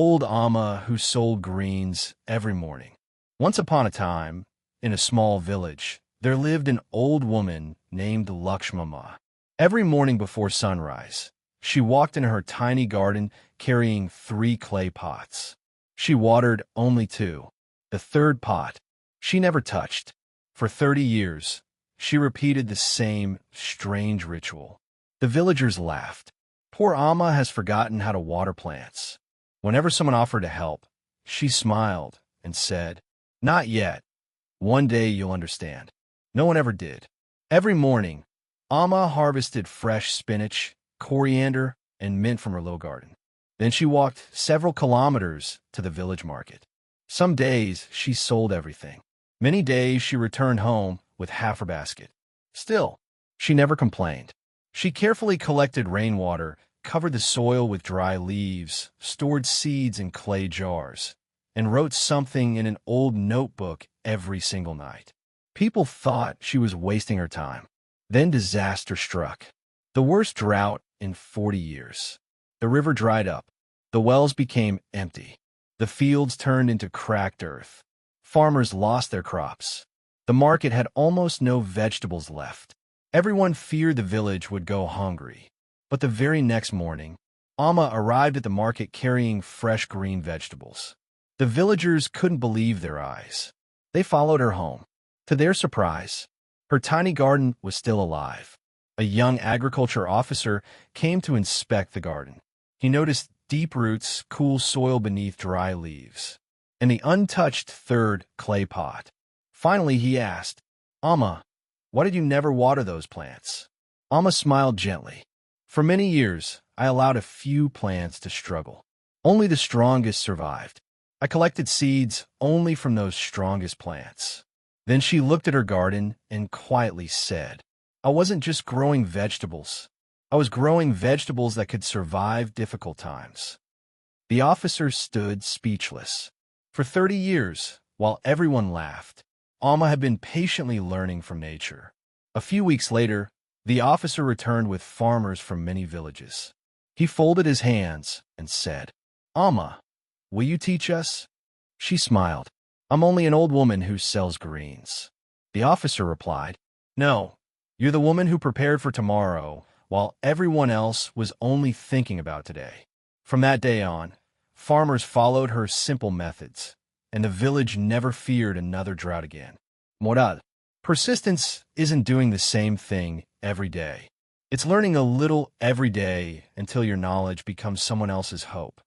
Old Amma who sold greens every morning. Once upon a time, in a small village, there lived an old woman named Lakshmama. Every morning before sunrise, she walked in her tiny garden carrying 3 clay pots. She watered only 2. The third pot she never touched. For 30 years, she repeated the same strange ritual. The villagers laughed. Poor Amma has forgotten how to water plants. Whenever someone offered to help, she smiled and said, "Not yet. One day you'll understand." No one ever did. Every morning, Amma harvested fresh spinach, coriander, and mint from her little garden. Then she walked several kilometers to the village market. Some days she sold everything. Many days she returned home with half her basket. Still, she never complained. She carefully collected rainwater, covered the soil with dry leaves, stored seeds in clay jars, and wrote something in an old notebook every single night. People thought she was wasting her time. Then disaster struck. The worst drought in 40 years. The river dried up. The wells became empty. The fields turned into cracked earth. Farmers lost their crops. The market had almost no vegetables left. Everyone feared the village would go hungry. But the very next morning, Amma arrived at the market carrying fresh green vegetables. The villagers couldn't believe their eyes. They followed her home. To their surprise, her tiny garden was still alive. A young agriculture officer came to inspect the garden. He noticed deep roots, cool soil beneath dry leaves, and the untouched third clay pot. Finally, he asked, "Amma, why did you never water those plants?" Amma smiled gently. "For many years, I allowed a few plants to struggle. Only the strongest survived. I collected seeds only from those strongest plants." Then she looked at her garden and quietly said, "I wasn't just growing vegetables. I was growing vegetables that could survive difficult times." The officer stood speechless. For 30 years, while everyone laughed, Amma had been patiently learning from nature. A few weeks later, the officer returned with farmers from many villages. He folded his hands and said, "Amma, will you teach us?" She smiled. "I'm only an old woman who sells greens." The officer replied, "No, you're the woman who prepared for tomorrow while everyone else was only thinking about today." From that day on, farmers followed her simple methods, and the village never feared another drought again. Moral: persistence isn't doing the same thing every day. It's learning a little every day until your knowledge becomes someone else's hope.